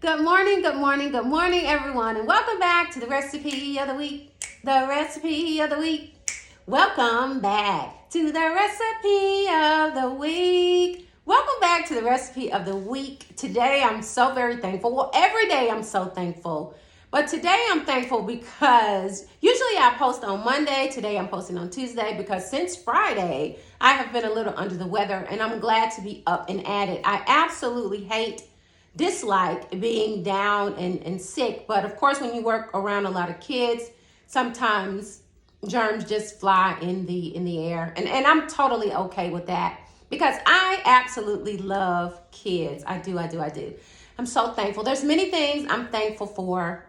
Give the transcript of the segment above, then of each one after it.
Good morning, good morning, good morning, everyone, and welcome back to the recipe of the week. The recipe of the week. Welcome back to the recipe of the week. Welcome back to the recipe of the week. Today, I'm so very thankful. Well, every day I'm so thankful. But today I'm thankful because usually I post on Monday. Today I'm posting on Tuesday because since Friday, I have been a little under the weather and I'm glad to be up and at it. I absolutely dislike being down and sick. But of course, when you work around a lot of kids, sometimes germs just fly in the air. And I'm totally okay with that because I absolutely love kids. I do. I'm so thankful. There's many things I'm thankful for.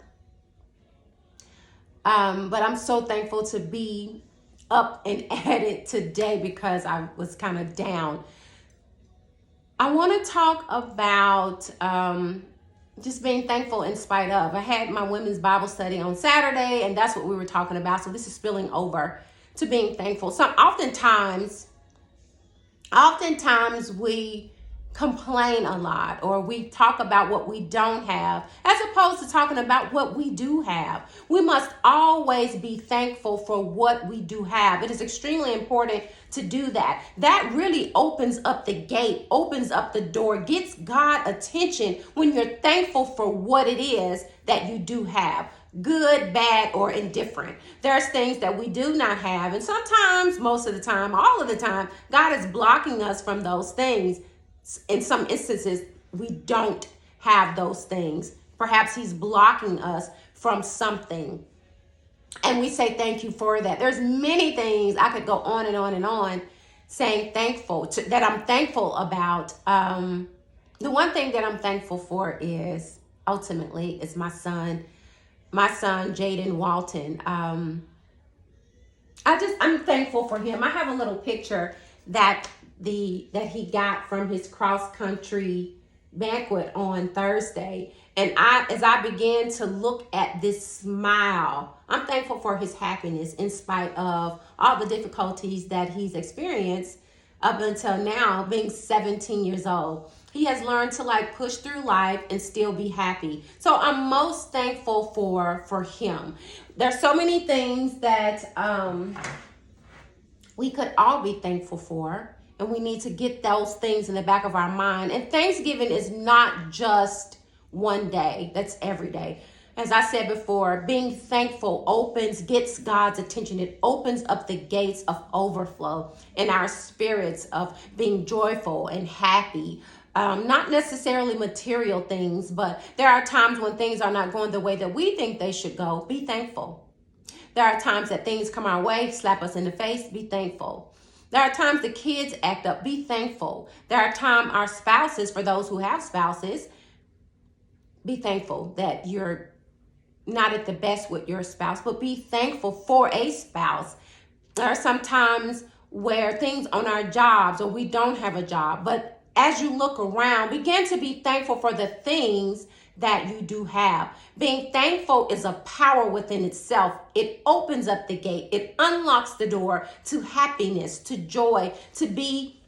But I'm so thankful to be up and at it today because I was kind of down. I want to talk about just being thankful in spite of. I had my women's Bible study on Saturday, and that's what we were talking about. So this is spilling over to being thankful. So oftentimes we complain a lot or we talk about what we don't have as opposed to talking about what we do have. We must always be thankful for what we do have. It is extremely important to do that. That really opens up the gate, opens up the door, gets God attention when you're thankful for what it is that you do have. Good, bad, or indifferent. There's things that we do not have. And sometimes, most of the time, all of the time, God is blocking us from those things. In some instances, we don't have those things. Perhaps he's blocking us from something. And we say thank you for that. There's many things I could go on and on and on saying that I'm thankful about. The one thing that I'm thankful for is ultimately is my son Jaden Walton. I'm thankful for him. I have a little picture that he got from his cross country banquet on Thursday. And as I began to look at this smile, I'm thankful for his happiness in spite of all the difficulties that he's experienced up until now, being 17 years old. He has learned to push through life and still be happy. So I'm most thankful for him. There's so many things that we could all be thankful for. And we need to get those things in the back of our mind. And Thanksgiving is not just one day. That's every day. As I said before, being thankful gets God's attention. It opens up the gates of overflow in our spirits of being joyful and happy. Not necessarily material things, but there are times when things are not going the way that we think they should go. Be thankful. There are times that things come our way, slap us in the face. Be thankful. There are times the kids act up. Be thankful. There are times our spouses, for those who have spouses, be thankful that you're not at the best with your spouse, but be thankful for a spouse. There are some times where things on our jobs or we don't have a job, but as you look around, begin to be thankful for the things that you do have. Being thankful is a power within itself. It opens up the gate. It unlocks the door to happiness, to joy, to be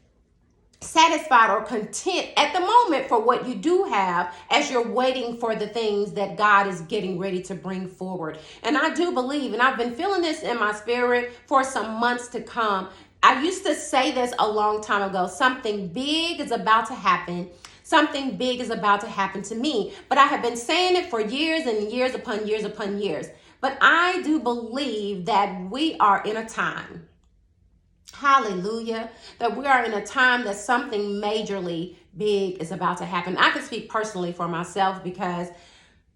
satisfied or content at the moment for what you do have as you're waiting for the things that God is getting ready to bring forward. And I do believe, and I've been feeling this in my spirit for some months to come. I used to say this a long time ago, something big is about to happen. Something big is about to happen to me. But I have been saying it for years and years upon years upon years. But I do believe that we are in a time, hallelujah, that we are in a time that something majorly big is about to happen. I can speak personally for myself because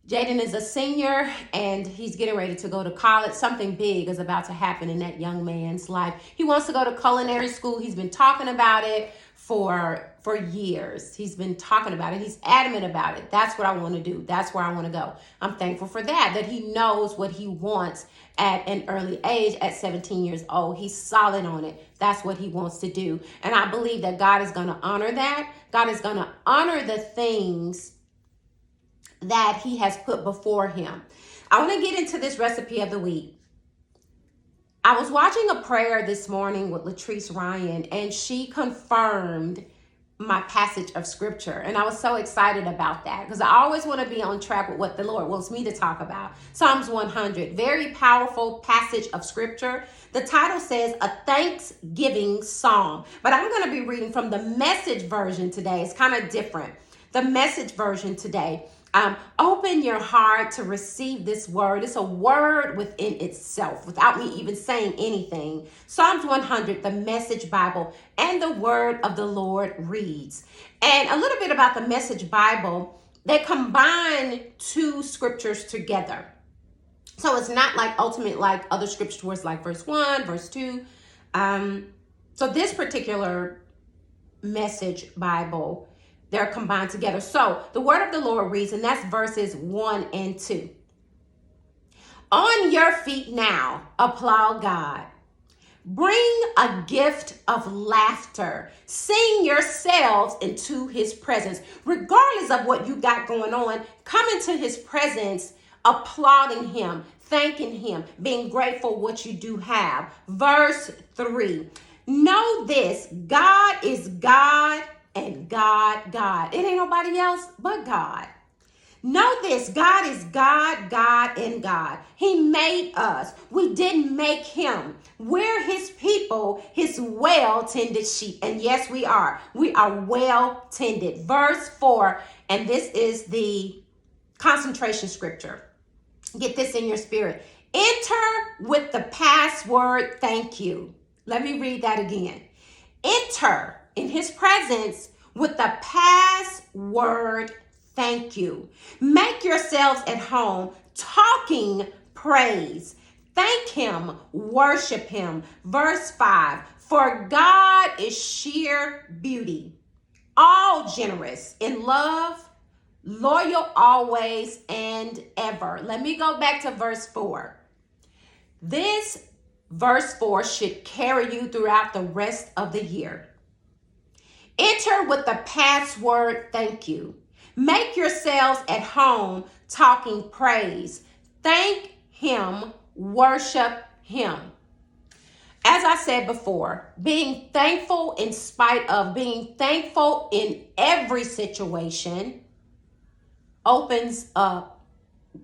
Jaden is a senior and he's getting ready to go to college. Something big is about to happen in that young man's life. He wants to go to culinary school. He's been talking about it for years. He's been talking about it. He's adamant about it. That's what I want to do. That's where I want to go. I'm thankful for that he knows what he wants at an early age. At 17 years old, he's solid on it. That's what he wants to do. And I believe that God is going to honor that. God is going to honor the things that he has put before him. I want to get into this recipe of the week. I was watching a prayer this morning with Latrice Ryan, and she confirmed my passage of scripture. And I was so excited about that because I always want to be on track with what the Lord wants me to talk about. Psalms 100, very powerful passage of scripture. The title says a thanksgiving psalm, but I'm going to be reading from the Message version today. It's kind of different. The Message version today. Open your heart to receive this word. It's a word within itself without me even saying anything. Psalms 100, the Message Bible, and the word of the Lord reads. And a little bit about the Message Bible, they combine two scriptures together. So it's not like ultimate like other scriptures where it's like verse 1, verse 2. So this particular Message Bible, they're combined together. So the word of the Lord reads, and that's verses 1 and 2. On your feet now, applaud God. Bring a gift of laughter. Sing yourselves into his presence. Regardless of what you got going on, come into his presence, applauding him, thanking him, being grateful what you do have. Verse 3. Know this, God is God and God. It ain't nobody else but God. Know this, God is God, God, and God. He made us. We didn't make him. We're his people, his well-tended sheep. And yes, we are. We are well-tended. Verse 4, and this is the concentration scripture. Get this in your spirit. Enter with the password, thank you. Let me read that again. Enter in his presence with the password, thank you. Make yourselves at home talking praise. Thank him, worship him. Verse 5, for God is sheer beauty, all generous in love, loyal always and ever. Let me go back to verse 4. This verse 4 should carry you throughout the rest of the year. Enter with the password, thank you. Make yourselves at home talking praise. Thank him, worship him. As I said before, being thankful in spite of, being thankful in every situation opens up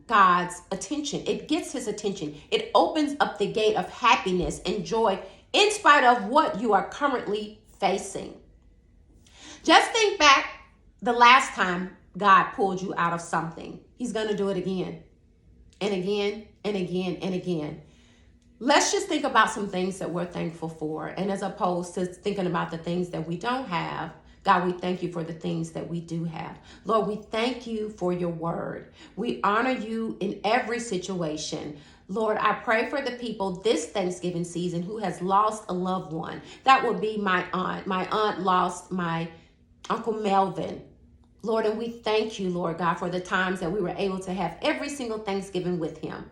God's attention. It gets his attention. It opens up the gate of happiness and joy in spite of what you are currently facing. Just think back the last time God pulled you out of something. He's going to do it again and again and again and again. Let's just think about some things that we're thankful for. And as opposed to thinking about the things that we don't have, God, we thank you for the things that we do have. Lord, we thank you for your word. We honor you in every situation. Lord, I pray for the people this Thanksgiving season who has lost a loved one. That would be my aunt. My aunt lost my Uncle Melvin. Lord, and we thank you, Lord God, for the times that we were able to have every single Thanksgiving with him.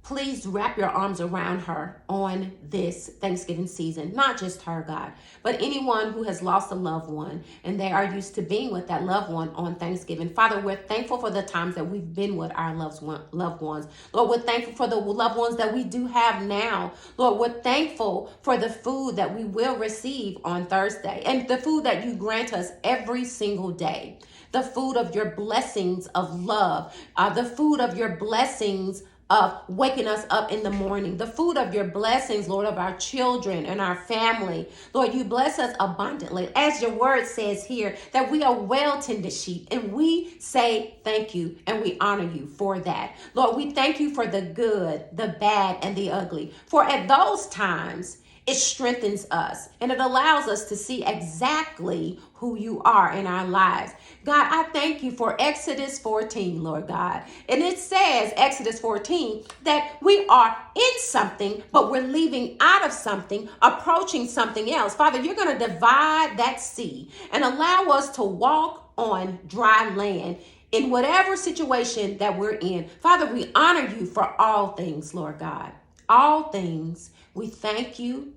Please wrap your arms around her on this Thanksgiving season. Not just her, God, but anyone who has lost a loved one and they are used to being with that loved one on Thanksgiving. Father, we're thankful for the times that we've been with our loved ones. Lord, we're thankful for the loved ones that we do have now. Lord, we're thankful for the food that we will receive on Thursday and the food that you grant us every single day. The food of your blessings of love, the food of your blessings of waking us up in the morning, the food of your blessings, Lord, of our children and our family. Lord, you bless us abundantly. As your word says here, that we are well-tended sheep, and we say thank you and we honor you for that. Lord, we thank you for the good, the bad, and the ugly. For at those times, it strengthens us and it allows us to see exactly who you are in our lives. God, I thank you for Exodus 14, Lord God. And it says, Exodus 14, that we are in something, but we're leaving out of something, approaching something else. Father, you're going to divide that sea and allow us to walk on dry land in whatever situation that we're in. Father, we honor you for all things, Lord God. All things. We thank you.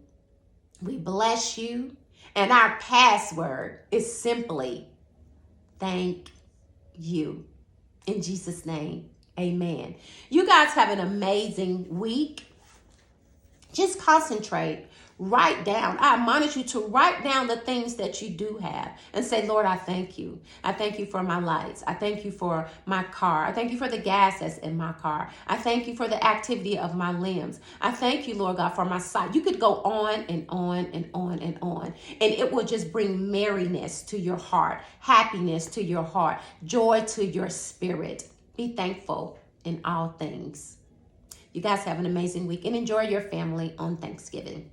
We bless you. And our password is simply thank you. In Jesus' name, amen. You guys have an amazing week. Just concentrate. Write down. I admonish you to write down the things that you do have and say, Lord, I thank you. I thank you for my lights. I thank you for my car. I thank you for the gas that's in my car. I thank you for the activity of my limbs. I thank you, Lord God, for my sight. You could go on and on and on and on, and it will just bring merriness to your heart, happiness to your heart, joy to your spirit. Be thankful in all things. You guys have an amazing week and enjoy your family on Thanksgiving.